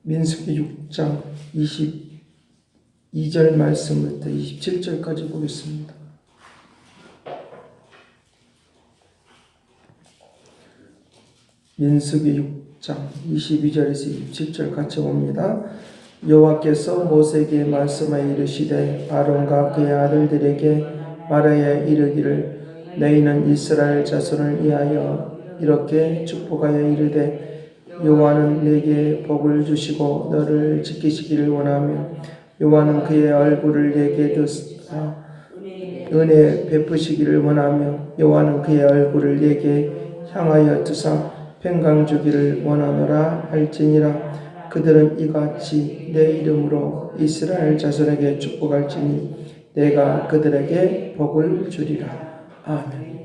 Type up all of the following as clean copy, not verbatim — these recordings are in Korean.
민수기 6장 22절 말씀부터 27절까지 보겠습니다. 민수기 6장 22절에서 27절 같이 봅니다. 여호와께서 모세에게 말씀하여 이르시되 아론과 그의 아들들에게 말하여 이르기를 너희는 이스라엘 자손을 위하여 이렇게 축복하여 이르되 여호와는 내게 복을 주시고 너를 지키시기를 원하며 여호와는 그의 얼굴을 내게 드사 은혜 베푸시기를 원하며 여호와는 그의 얼굴을 내게 향하여 드사 평강 주기를 원하노라 할지니라. 그들은 이같이 내 이름으로 이스라엘 자손에게 축복할지니 내가 그들에게 복을 주리라. 아멘.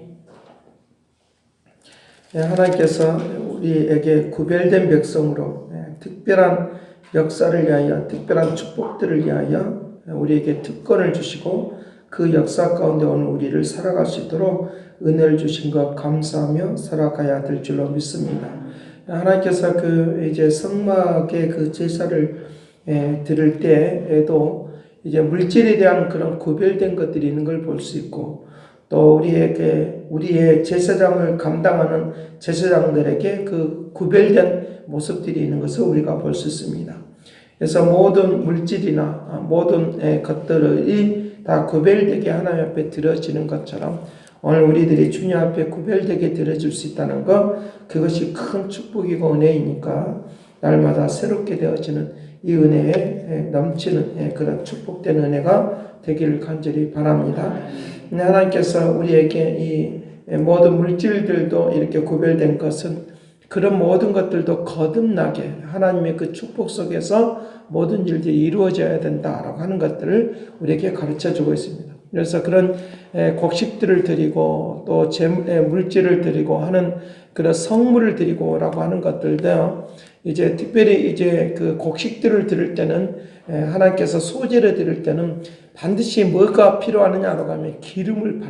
하나님께서 우리에게 구별된 백성으로 특별한 역사를 위하여 특별한 축복들을 위하여 우리에게 특권을 주시고 그 역사 가운데 오늘 우리를 살아갈 수 있도록 은혜를 주신 것 감사하며 살아가야 될 줄로 믿습니다. 하나님께서 이제 성막의 그 제사를 드릴 때에도 이제 물질에 대한 그런 구별된 것들이 있는 걸 볼 수 있고 또 우리의 제사장을 감당하는 제사장들에게 그 구별된 모습들이 있는 것을 우리가 볼 수 있습니다. 그래서 모든 물질이나 모든 것들이 다 구별되게 하나님 앞에 드려지는 것처럼 오늘 우리들이 주님 앞에 구별되게 드려질 수 있다는 것, 그것이 큰 축복이고 은혜이니까 날마다 새롭게 되어지는 이 은혜에 넘치는 그런 축복된 은혜가 되기를 간절히 바랍니다. 하나님께서 우리에게 이 모든 물질들도 이렇게 구별된 것은 그런 모든 것들도 거듭나게 하나님의 그 축복 속에서 모든 일들이 이루어져야 된다라고 하는 것들을 우리에게 가르쳐주고 있습니다. 그래서 그런 곡식들을 드리고 또 물질을 드리고 하는 그런 성물을 드리고라고 하는 것들도 이제 특별히 이제 그 곡식들을 드릴 때는 하나님께서 소재를 드릴 때는 반드시 뭐가 필요하느냐라고 하면 기름을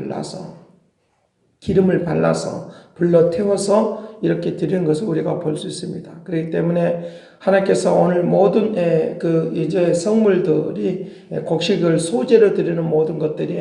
발라서 불러 태워서 이렇게 드리는 것을 우리가 볼 수 있습니다. 그렇기 때문에 하나님께서 오늘 모든 그 이제 성물들이 곡식을 소재로 드리는 모든 것들이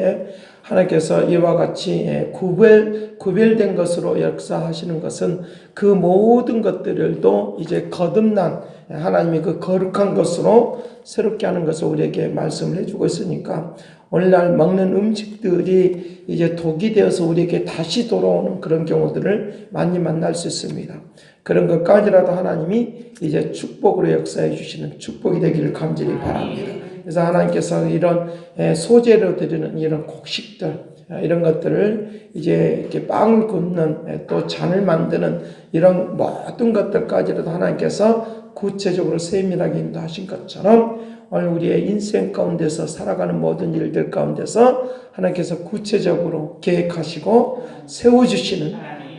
하나님께서 이와 같이 구별된 것으로 역사하시는 것은 그 모든 것들도 이제 거듭난 하나님이 그 거룩한 것으로 새롭게 하는 것을 우리에게 말씀을 해주고 있으니까 오늘날 먹는 음식들이 이제 독이 되어서 우리에게 다시 돌아오는 그런 경우들을 많이 만날 수 있습니다. 그런 것까지라도 하나님이 이제 축복으로 역사해 주시는 축복이 되기를 간절히 바랍니다. 그래서 하나님께서 이런 소재로 드리는 이런 곡식들, 이런 것들을 이제 이렇게 빵을 굽는 또 잔을 만드는 이런 모든 것들까지라도 하나님께서 구체적으로 세밀하게 인도하신 것처럼 오늘 우리의 인생 가운데서 살아가는 모든 일들 가운데서 하나님께서 구체적으로 계획하시고 세워주시는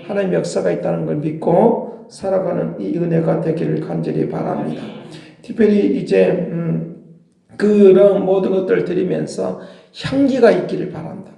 하나님의 역사가 있다는 걸 믿고 살아가는 이 은혜가 되기를 간절히 바랍니다. 특별히 이제 그런 모든 것들을 드리면서 향기가 있기를 바란다.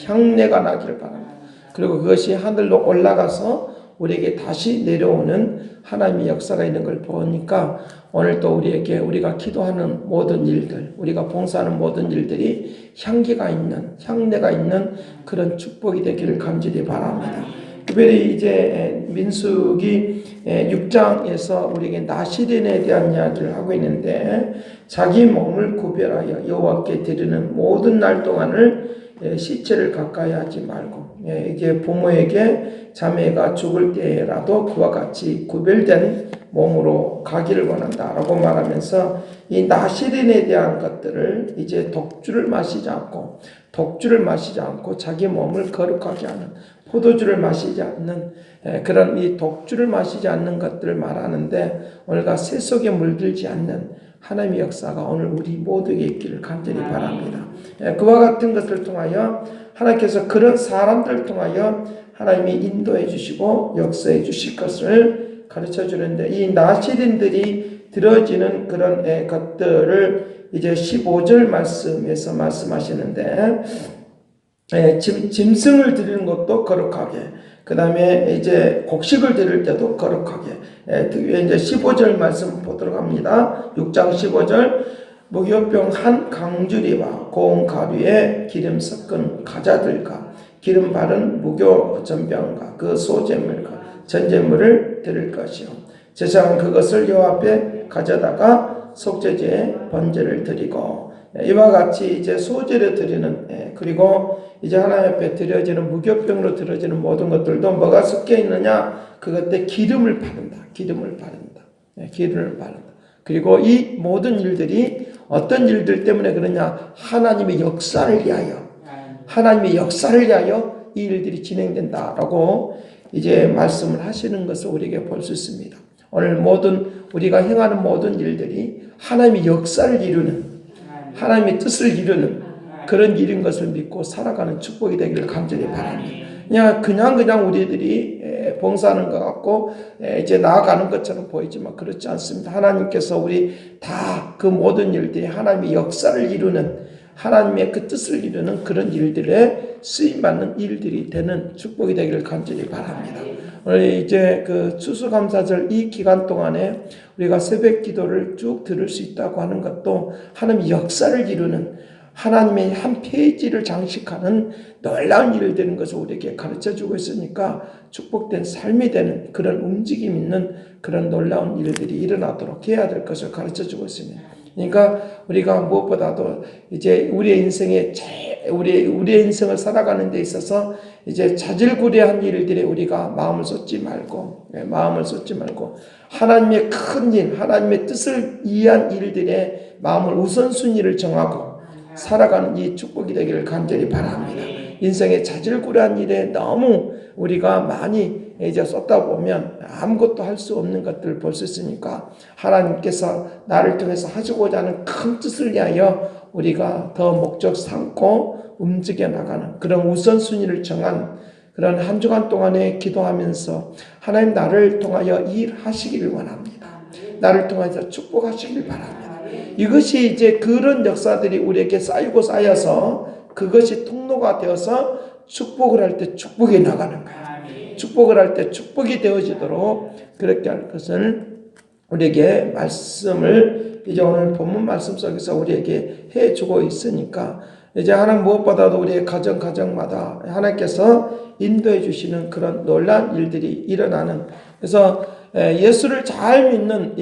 향내가 나기를 바랍니다. 그리고 그것이 하늘로 올라가서 우리에게 다시 내려오는 하나님의 역사가 있는 걸 보니까 오늘 또 우리에게 우리가 기도하는 모든 일들, 우리가 봉사하는 모든 일들이 향기가 있는, 향내가 있는 그런 축복이 되기를 간절히 바랍니다. 특별히 이제 민수기 6장에서 우리에게 나시린에 대한 이야기를 하고 있는데 자기 몸을 구별하여 여호와께 드리는 모든 날 동안을 시체를 가까이 하지 말고 이게 부모에게 자매가 죽을 때라도 그와 같이 구별된 몸으로 가기를 원한다라고 말하면서 이 나시린에 대한 것들을 이제 독주를 마시지 않고 자기 몸을 거룩하게 하는 포도주를 마시지 않는 그런 이 독주를 마시지 않는 것들을 말하는데 오늘과 새 속에 물들지 않는 하나님의 역사가 오늘 우리 모두에게 있기를 간절히 바랍니다. 그와 같은 것들을 통하여 하나님께서 그런 사람들을 통하여 하나님이 인도해 주시고 역사해 주실 것을 가르쳐 주는데 이 나시린들이 들어지는 그런 것들을 이제 15절 말씀에서 말씀하시는데 짐승을 드리는 것도 거룩하게 그 다음에 이제 곡식을 드릴 때도 거룩하게. 이제 15절 말씀 보도록 합니다. 6장 15절. 무교병 한 강주리와 고운 가루에 기름 섞은 가자들과 기름 바른 무교 전병과 그 소제물과 전제물을 드릴 것이요. 제사장은 그것을 여호와 앞에 가져다가 속죄제에 번제를 드리고, 이와 같이 이제 소제를 드리는, 그리고 이제 하나님 앞에 드려지는 무교병으로 드려지는 모든 것들도 뭐가 섞여 있느냐? 그것에 기름을 바른다. 기름을 바른다. 기름을 바른다. 그리고 이 모든 일들이 어떤 일들 때문에 그러냐? 하나님의 역사를 위하여, 하나님의 역사를 위하여 이 일들이 진행된다라고 이제 말씀을 하시는 것을 우리에게 볼 수 있습니다. 오늘 우리가 행하는 모든 일들이 하나님의 역사를 이루는, 하나님의 뜻을 이루는 그런 일인 것을 믿고 살아가는 축복이 되기를 간절히 바랍니다. 그냥 우리들이 봉사하는 것 같고 이제 나아가는 것처럼 보이지만 그렇지 않습니다. 하나님께서 우리 다 그 모든 일들이 하나님의 역사를 이루는, 하나님의 그 뜻을 이루는 그런 일들에 쓰임받는 일들이 되는 축복이 되기를 간절히 바랍니다. 오늘 이제 그 추수감사절 이 기간 동안에 우리가 새벽 기도를 쭉 들을 수 있다고 하는 것도 하나님의 역사를 이루는, 하나님의 한 페이지를 장식하는 놀라운 일이 되는 것을 우리에게 가르쳐주고 있으니까 축복된 삶이 되는 그런 움직임 있는 그런 놀라운 일들이 일어나도록 해야 될 것을 가르쳐주고 있습니다. 그러니까 우리가 무엇보다도 이제 우리의 인생을 살아가는 데 있어서 이제 자질구레한 일들에 우리가 마음을 쏟지 말고 하나님의 큰 일, 하나님의 뜻을 이해한 일들에 마음을 우선순위를 정하고 살아가는 이 축복이 되기를 간절히 바랍니다. 인생의 자질구레한 일에 너무 우리가 많이 이제 쏟다 보면 아무것도 할 수 없는 것들을 볼 수 있으니까 하나님께서 나를 통해서 하시고자 하는 큰 뜻을 위하여 우리가 더 목적 삼고 움직여 나가는 그런 우선순위를 정한 그런 한 주간 동안에 기도하면서 하나님 나를 통하여 일하시기를 원합니다. 나를 통해서 축복하시길 바랍니다. 이것이 이제 그런 역사들이 우리에게 쌓이고 쌓여서 그것이 통로가 되어서 축복을 할 때 축복이 나가는 거예요. 축복을 할 때 축복이 되어지도록 그렇게 할 것을 우리에게 말씀을 이제 오늘 본문 말씀 속에서 우리에게 해주고 있으니까 이제 하나님 무엇보다도 우리의 가정마다 하나님께서 인도해 주시는 그런 놀라운 일들이 일어나는, 그래서 예수를 잘 믿는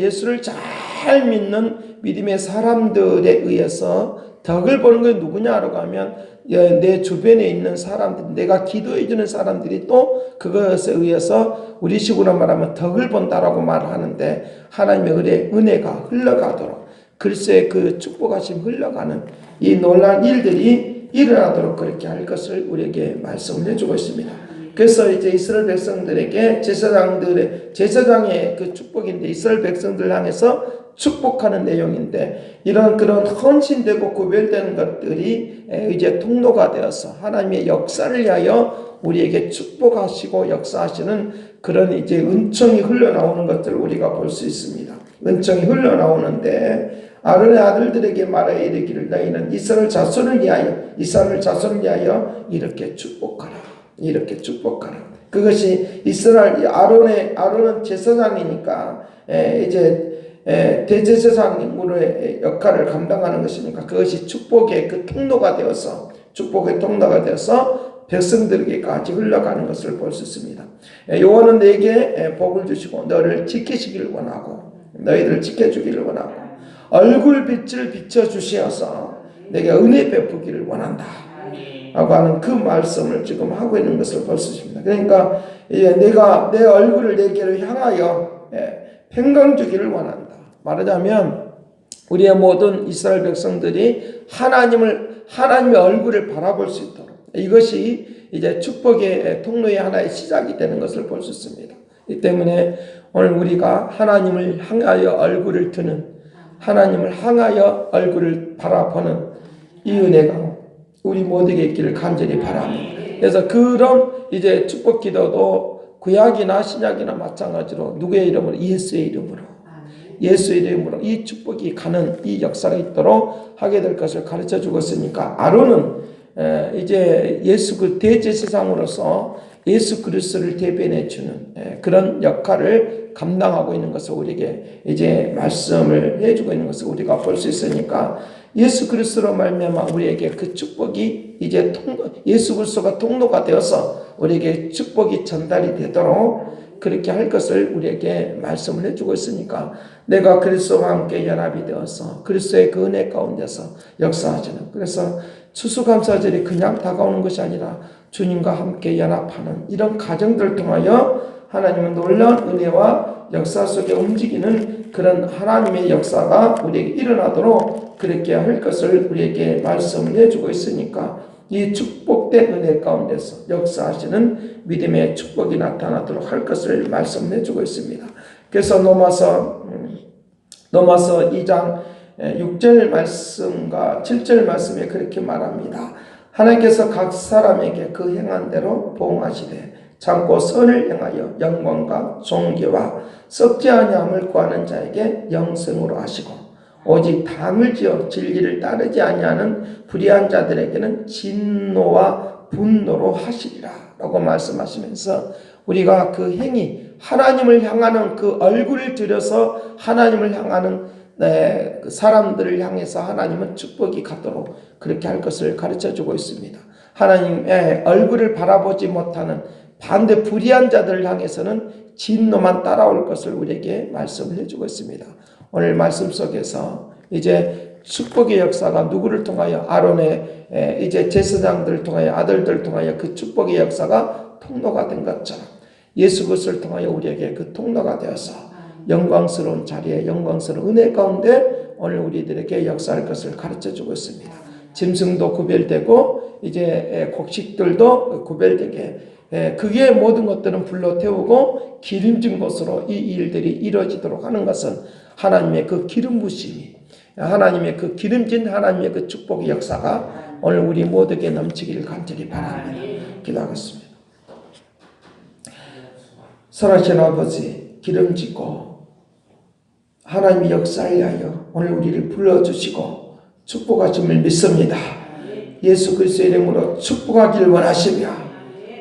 믿음의 사람들에 의해서 덕을 보는 게 누구냐라고 하면 내 주변에 있는 사람들, 내가 기도해 주는 사람들이 또 그것에 의해서 우리 식으로 말하면 덕을 본다라고 말을 하는데, 하나님의 은혜가 흘러가도록, 글쎄 그 축복하심 흘러가는 이 놀라운 일들이 일어나도록 그렇게 할 것을 우리에게 말씀을 해주고 있습니다. 그래서 이제 이스라엘 백성들에게 제사장의 그 축복인데, 이스라엘 백성들 향해서 축복하는 내용인데, 이런 그런 헌신되고 구별되는 것들이 이제 통로가 되어서 하나님의 역사를 위하여 우리에게 축복하시고 역사하시는 그런 이제 은총이 흘러나오는 것들을 우리가 볼 수 있습니다. 은총이 흘러나오는데, 아론의 아들들에게 말하여 이르기를 너희는 이스라엘 자손을 위하여 이렇게 축복하라. 그것이 아론은 제사장이니까 이제 대제사장으로의 역할을 감당하는 것이니까 그것이 축복의 통로가 되어서 백성들에게까지 흘러가는 것을 볼 수 있습니다. 여호와는 내게 복을 주시고 너희를 지키시기를 원하고 너희들을 지켜주기를 원하고 얼굴빛을 비춰주시어서 내게 은혜 베푸기를 원한다 라고 하는 그 말씀을 지금 하고 있는 것을 볼 수 있습니다. 그러니까 내가 내 얼굴을 내게로 향하여 평강 주기를 원한다. 말하자면 우리의 모든 이스라엘 백성들이 하나님의 얼굴을 바라볼 수 있도록, 이것이 이제 축복의 통로의 하나의 시작이 되는 것을 볼 수 있습니다. 이 때문에 오늘 우리가 하나님을 향하여 얼굴을 드는, 하나님을 향하여 얼굴을 바라보는 이 은혜가 우리 모두에게 있기를 간절히 바랍니다. 그래서 그런 이제 축복 기도도 구약이나 신약이나 마찬가지로 누구의 이름으로? 예수의 이름으로 이 축복이 가는 이 역사가 있도록 하게 될 것을 가르쳐 주고 있으니까, 아론은 이제 예수 그 대제사장으로서 예수 그리스도를 대변해 주는 그런 역할을 감당하고 있는 것을 우리에게 이제 말씀을 해주고 있는 것을 우리가 볼 수 있으니까 예수 그리스도로 말미암아 우리에게 그 축복이 이제 예수 그리스도가 통로가 되어서 우리에게 축복이 전달이 되도록 그렇게 할 것을 우리에게 말씀을 해주고 있으니까 내가 그리스도와 함께 연합이 되어서 그리스도의 그 은혜 가운데서 역사하시는, 그래서 추수감사절이 그냥 다가오는 것이 아니라 주님과 함께 연합하는 이런 과정들을 통하여 하나님은 놀라운 은혜와 역사 속에 움직이는 그런 하나님의 역사가 우리에게 일어나도록 그렇게 할 것을 우리에게 말씀을 해주고 있으니까 이 축복된 은혜 가운데서 역사하시는 믿음의 축복이 나타나도록 할 것을 말씀해 주고 있습니다. 그래서 로마서 2장 6절 말씀과 7절 말씀에 그렇게 말합니다. 하나님께서 각 사람에게 그 행한 대로 보응하시되 참고 선을 행하여 영광과 존귀와 썩지 아니함을 구하는 자에게 영생으로 하시고 오직 당을 지어 진리를 따르지 아니하는 불의한 자들에게는 진노와 분노로 하시리라 라고 말씀하시면서 우리가 그 행위, 하나님을 향하는 그 얼굴을 들여서 하나님을 향하는 그 사람들을 향해서 하나님은 축복이 가도록 그렇게 할 것을 가르쳐주고 있습니다. 하나님의 얼굴을 바라보지 못하는 반대 불의한 자들을 향해서는 진노만 따라올 것을 우리에게 말씀을 해주고 있습니다. 오늘 말씀 속에서 이제 축복의 역사가 누구를 통하여 아론의 이제 제사장들을 통하여 아들들을 통하여 그 축복의 역사가 통로가 된 것처럼 예수 그리스도를 통하여 우리에게 그 통로가 되어서 영광스러운 자리에 영광스러운 은혜 가운데 오늘 우리들에게 역사할 것을 가르쳐주고 있습니다. 짐승도 구별되고 이제 곡식들도 구별되게 그의 모든 것들은 불러 태우고 기름진 것으로 이 일들이 이루어지도록 하는 것은 하나님의 그 기름 부심이, 하나님의 그 기름진 하나님의 그 축복의 역사가 오늘 우리 모두에게 넘치기를 간절히 바랍니다. 기도하겠습니다. 살아계신 아버지, 기름지고 하나님의 역사를 위하여 오늘 우리를 불러주시고 축복하심을 믿습니다. 예수 그리스도의 이름으로 축복하기를 원하시며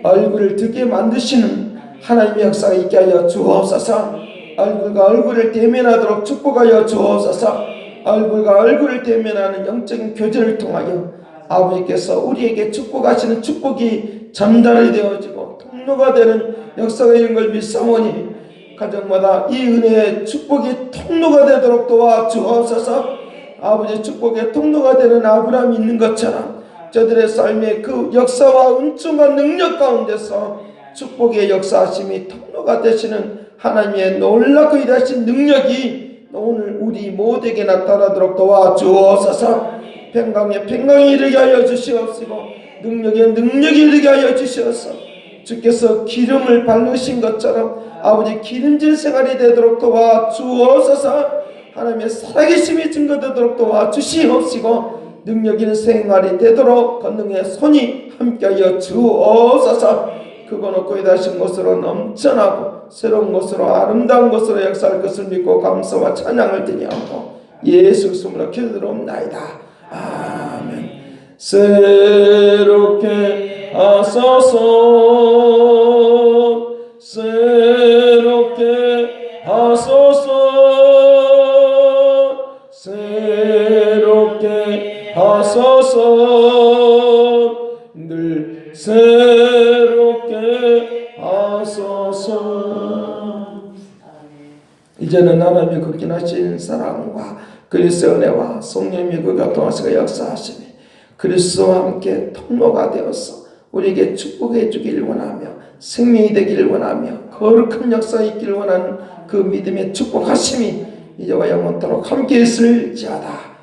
얼굴을 뜨게 만드시는 하나님의 역사가 있게 하여 주옵소서. 얼굴과 얼굴을 대면하도록 축복하여 주옵소서. 얼굴과 얼굴을 대면하는 영적인 교제를 통하여 아버지께서 우리에게 축복하시는 축복이 전달이 되어지고 통로가 되는 역사가 있는 걸 믿사오니 가정마다 이 은혜의 축복이 통로가 되도록 도와 주옵소서. 아버지 축복의 통로가 되는 아브라함이 있는 것처럼 저들의 삶의 그 역사와 은총과 능력 가운데서 축복의 역사하심이 통로가 되시는 하나님의 놀랍고 위대하신 능력이 오늘 우리 모두에게 나타나도록 도와주옵소서. 평강에 평강이 이르게 하여 주시옵시고 능력에 능력이 이르게 하여 주시옵소서. 주께서 기름을 바르신 것처럼 아버지 기름진 생활이 되도록 도와주옵소서. 하나님의 살아계심이 증거되도록 도와주시옵시고 능력 있는 생활이 되도록 권능의 손이 함께하여 주옵소서. 그거 놓고 이다신 것으로 넘쳐나고 새로운 것으로 아름다운 것으로 역사할 것을 믿고 감사와 찬양을 드리옵고 예수 그리스도로 기도드리옵나이다. 아멘. 새롭게 하소서, 새롭게 하소서, 새롭게 하소서, 늘 새롭게 하소서. 이제는 하나님의 극진하신 사랑과 그리스도의 은혜와 성령의 그 교통하시고 역사하시니 그리스도와 함께 통로가 되어서 우리에게 축복해 주기를 원하며 생명이 되기를 원하며 거룩한 역사가 있기를 원하는 그 믿음의 축복하심이 이제와 영원토록 함께 있을지어다.